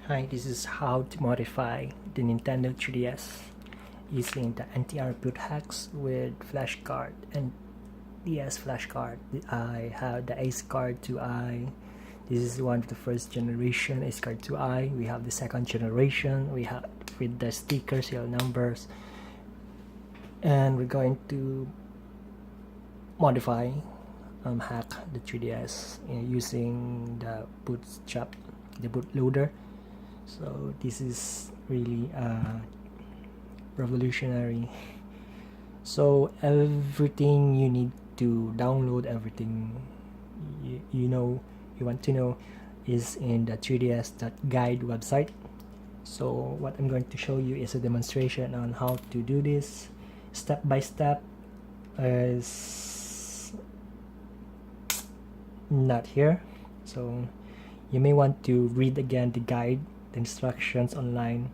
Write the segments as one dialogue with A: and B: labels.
A: Hi, this is how to modify the Nintendo 3DS using the NTRBOOTHAX with flashcart and DS flashcart. I have the Ace card 2i. This is one of the first generation Ace card 2i. We have the second generation. We have with the stickers, serial numbers, and we're going to modify hack the 3DS using the bootstrap, the bootloader. So this is really revolutionary. So everything you need to download, everything you want to know is in the 3ds.guide website. So what I'm going to show you is a demonstration on how to do this step by step. Is not here, so you may want to read again the guide, the instructions online.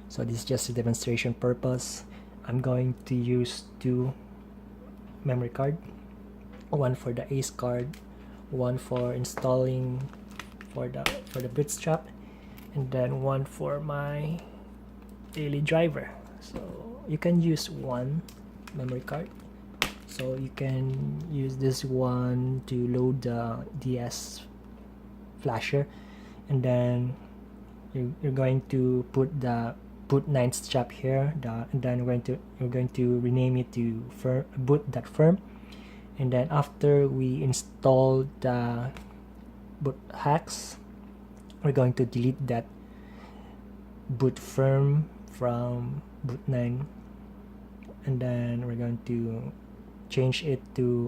A: So this is just a demonstration purpose. I'm going to use two memory card, one for the Ace card, one for installing for the bootstrap, and then one for my daily driver. So you can use one memory card. So you can use this one to load the DS flasher, and then you're going to put the boot9 strap here, and then you're going to rename it to boot.firm. And then after we install the boothax, we're going to delete that boot firm from boot9, and then we're going to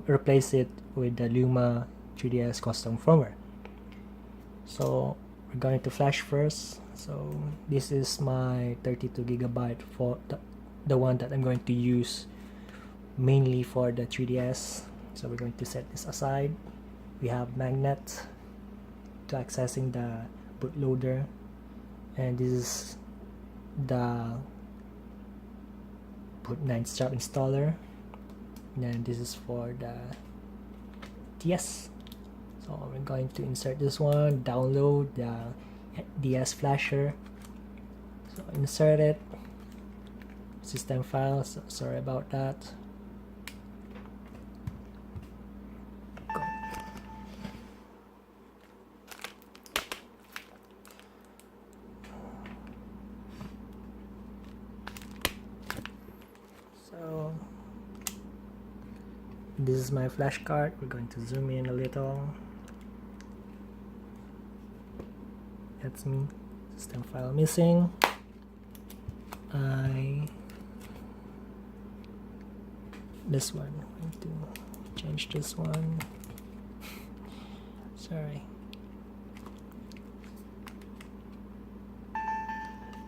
A: replace it with the LUMA3DS custom firmware. So we're going to flash first. So this is my 32GB for the one that I'm going to use mainly for the 3DS. So we're going to set this aside. We have magnet to accessing the bootloader, and this is the boot9 strap installer, and then this is for the DS. So we're going to insert this one, download the DS flasher. So insert it, system file. So sorry about that. So this is my flash card. We're going to zoom in a little. That's me. System file missing. This one. I'm going to change this one. Sorry.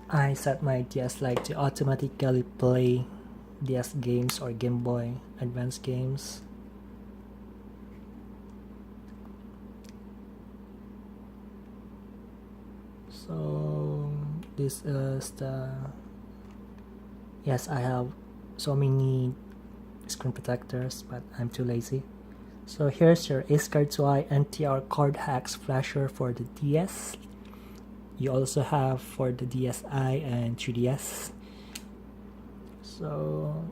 A: I set my DS Lite to automatically play DS games or Game Boy Advance games. So this is the, yes, I have so many screen protectors, but I'm too lazy. So here's your Ace card 2i NTR card hacks flasher for the DS. You also have for the DSi and 3DS. So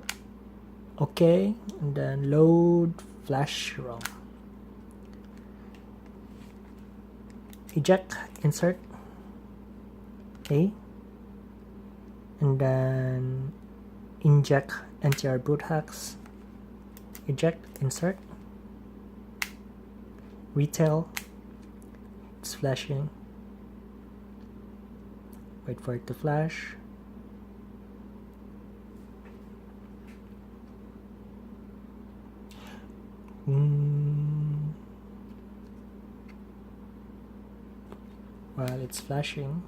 A: okay, and then load flash ROM. Eject, insert A, and then inject NTRBOOTHAX, eject, insert, retail, it's flashing, wait for it to flash. While it's flashing,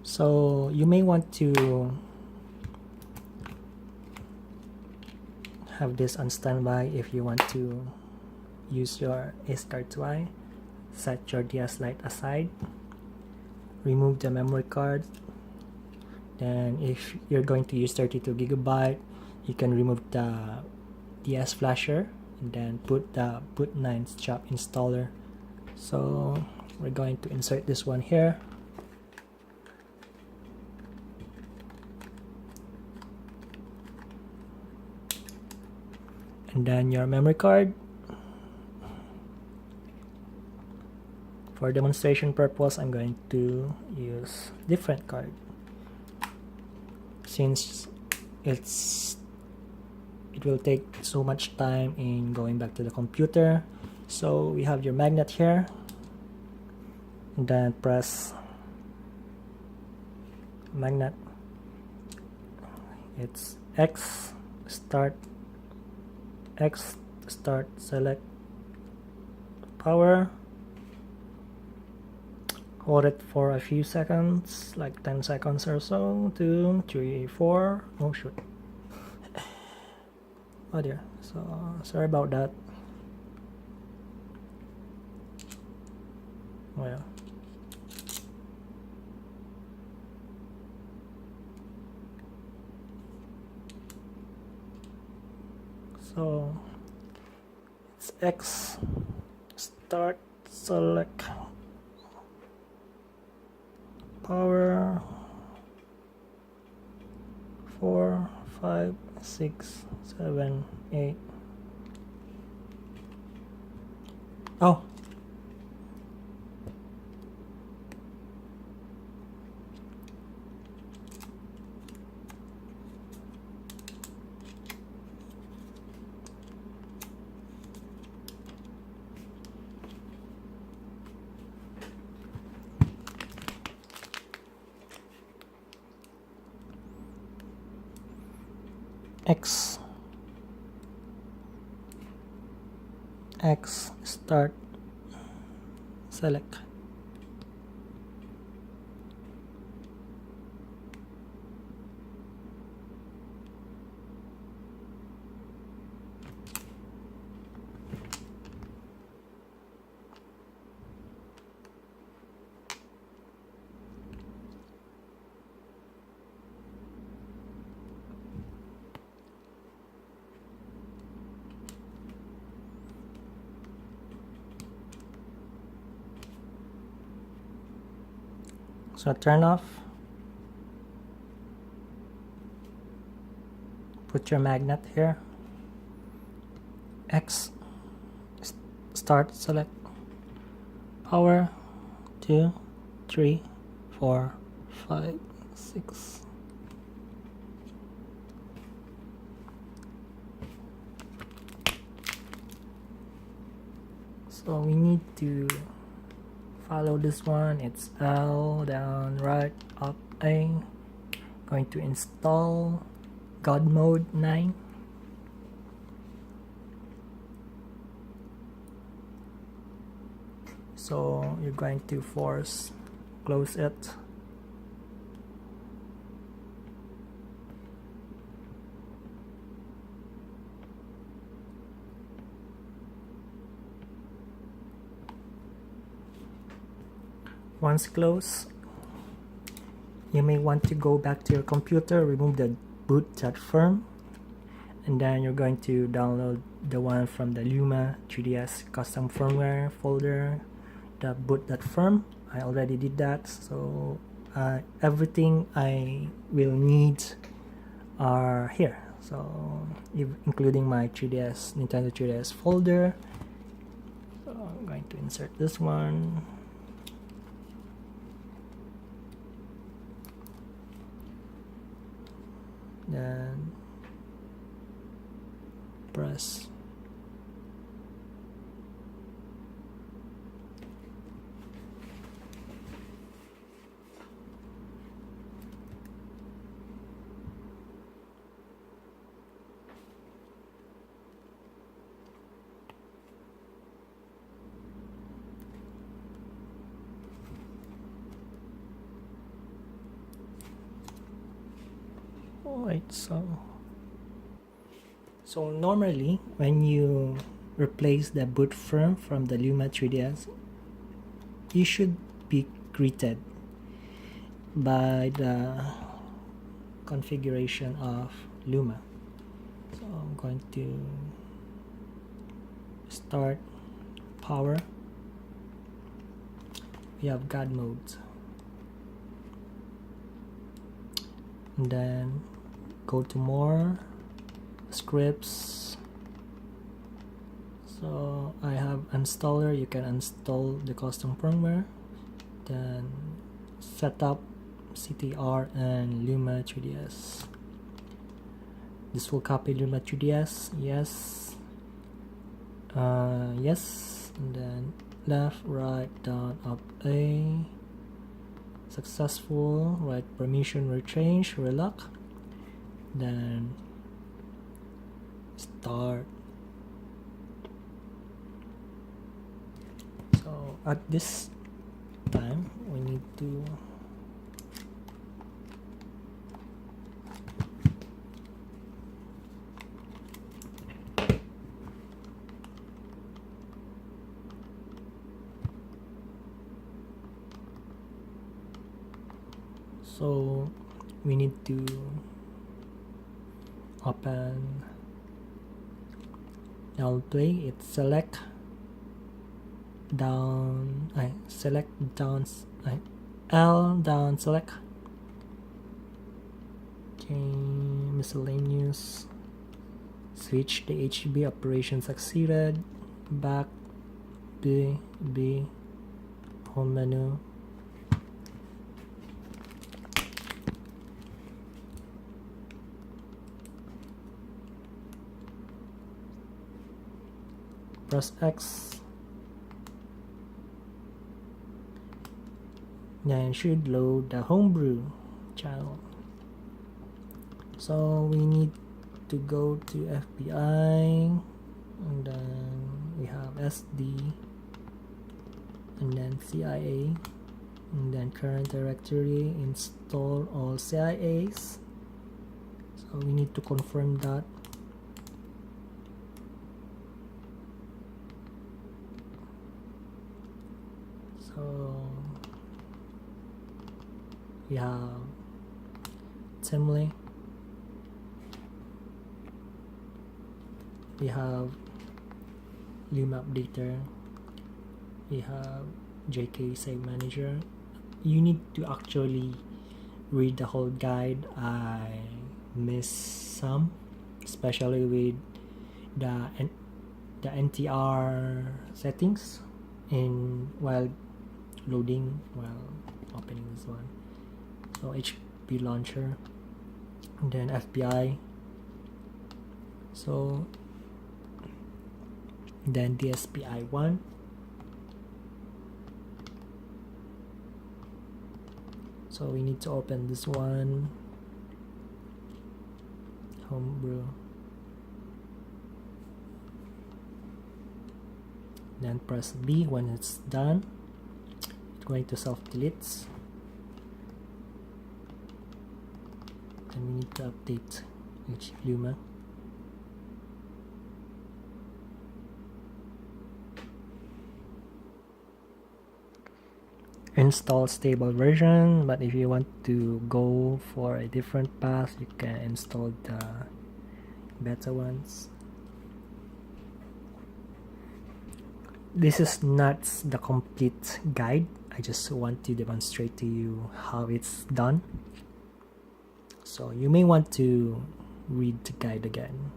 A: so you may want to have this on standby if you want to use your Ace card 2i. Set your DS Lite aside, remove the memory card, Then if you're going to use 32GB, you can remove the DS flasher and then put the boot9 shop installer. So we're going to insert this one here. And then your memory card. For demonstration purpose, I'm going to use different card since it will take so much time in going back to the computer. So we have your magnet here, and then press magnet. It's X start select power. Hold it for a few seconds, like 10 seconds or so. 2, 3, 4. Oh shoot. Oh dear. So sorry about that. Well. So it's X start select power 4, 5, 6, 7, 8. Oh. X start select. So turn off, put your magnet here, X start select power 2, 3, 4, 5, 6. So we need to follow this one. It's L, down, right, up, A. Going to install GodMode9. So you're going to force close it. Once closed, you may want to go back to your computer, remove the boot.firm, and then you're going to download the one from the LUMA3DS custom firmware folder, the boot.firm. I already did that, so everything I will need are here. So including my 3DS, Nintendo 3DS folder. So I'm going to insert this one. Then press Alright, so normally when you replace the boot firm from the LUMA3DS, you should be greeted by the configuration of Luma. So I'm going to start power. We have God mode, and then go to more scripts. So I have installer. You can install the custom firmware, then setup CTR and LUMA3DS. This will copy LUMA3DS. Yes, yes, and then left, right, down, up, A. Successful. Right, permission will change, relock, then start. So at this time we need to open L3. It's select down, select down, L down, select, change miscellaneous, switch the HB operation succeeded, back, B, home menu, press X, then should load the homebrew channel. So we need to go to FBI, and then we have SD, and then CIA, and then current directory, install all CIAs. So we need to confirm that. So we have assembly, we have Luma updater, we have JK save manager. You need to actually read the whole guide. I missed some, especially with the NTR settings while loading, while opening this one. So HP launcher, and then FBI, so then DSPI1, so we need to open this one, homebrew, then press B. When it's done, it's going to self-delete, and we need to update Luma. Install stable version, but if you want to go for a different path, you can install the beta ones. This is not the complete guide. I just want to demonstrate to you how it's done. So you may want to read the guide again.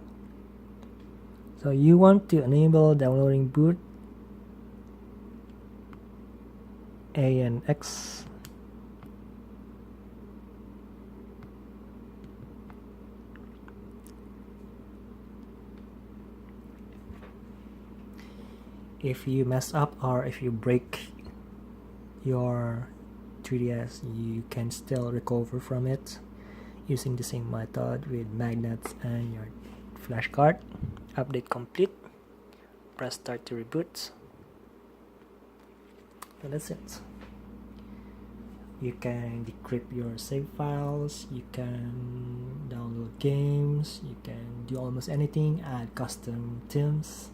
A: So you want to enable downloading boot A and X. If you mess up or if you break your 3DS, you can still recover from it using the same method with magnets and your flashcart. Update complete. Press start to reboot. So that's it. You can decrypt your save files, you can download games, you can do almost anything, add custom themes.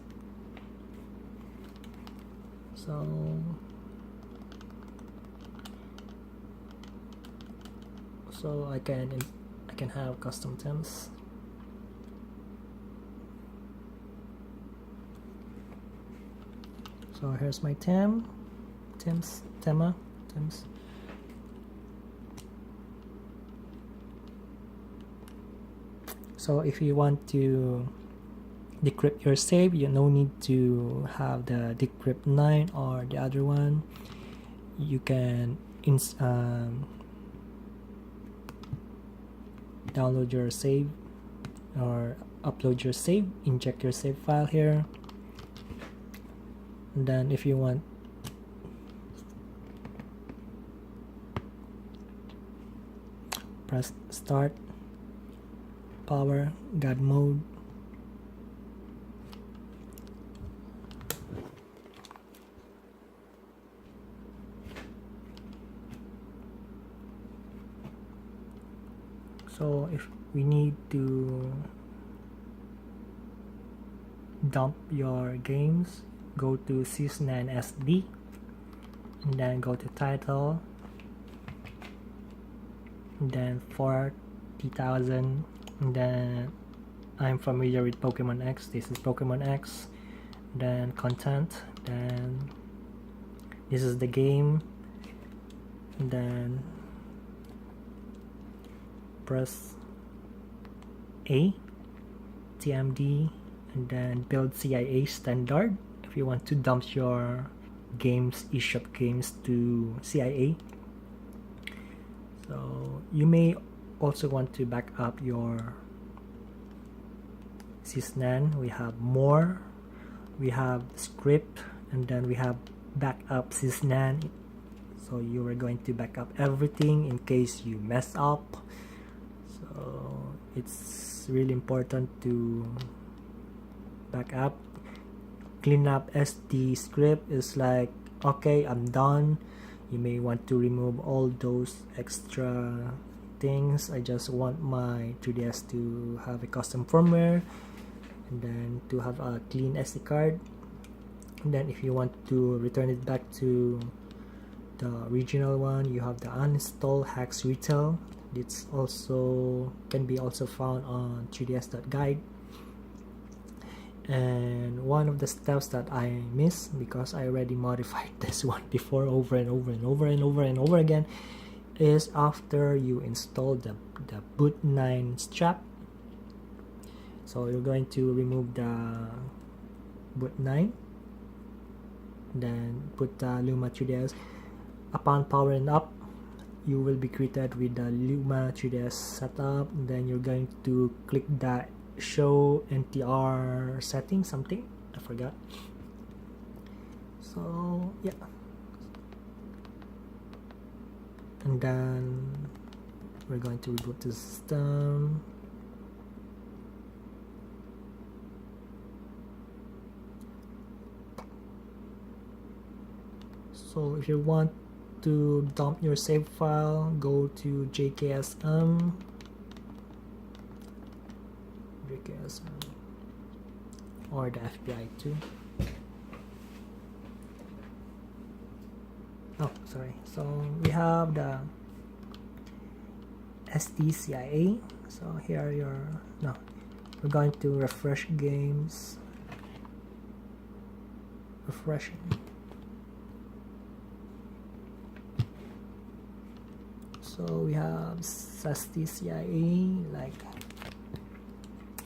A: So I can can have custom themes. So here's my theme. So if you want to decrypt your save, you no need to have the decrypt 9 or the other one. You can download your save or upload your save, inject your save file here, and then if you want, press start, power, God mode. So if we need to dump your games, go to sys9 SD and then go to title, and then 40,000, and then I'm familiar with Pokemon X, this is Pokemon X, then content, then this is the game, and then press A, TMD, and then build CIA standard if you want to dump your games, eShop games to CIA. So you may also want to back up your sysnan. We have more, we have script, and then we have backup sysnan. So you are going to back up everything in case you mess up. So it's really important to back up. Clean up SD script is like, okay, I'm done. You may want to remove all those extra things. I just want my 3DS to have a custom firmware and then to have a clean SD card. And then if you want to return it back to the original one, you have the uninstall hacks retail. It's also can be also found on 3ds.guide. And one of the steps that I missed, because I already modified this one before over and over again, is after you install the boot9 strap. So you're going to remove the boot9, then put the LUMA3DS. Upon powering up, you will be greeted with the LUMA3DS setup. Then you're going to click the show NTR setting, something I forgot. So yeah, and then we're going to reboot the system. So if you want to dump your save file, go to JKSM or the FBI too. Oh, sorry. So we have the SDCIA. So here are your, no, we're going to refresh games. Refreshing. So we have SDCIA, like,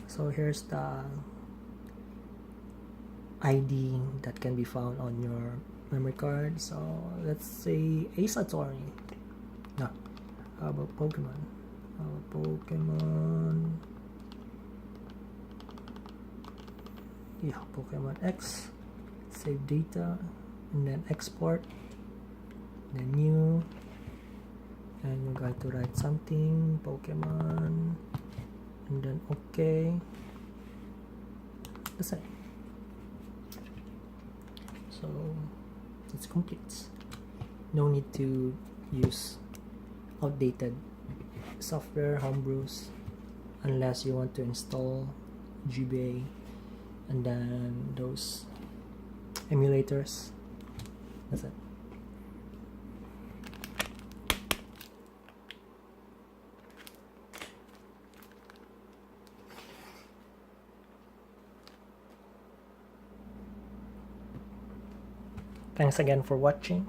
A: so here's the ID that can be found on your memory card. So let's say Asatori. No, how about Pokemon? Yeah, Pokemon X. Save data and then export. Then new. And you're going to write something, Pokemon, and then OK. That's it. So it's complete. No need to use outdated software, homebrews, unless you want to install GBA and then those emulators. That's it. Thanks again for watching.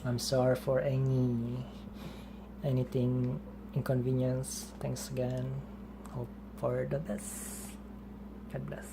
A: I'm sorry for anything inconvenience. Thanks again. Hope for the best. God bless.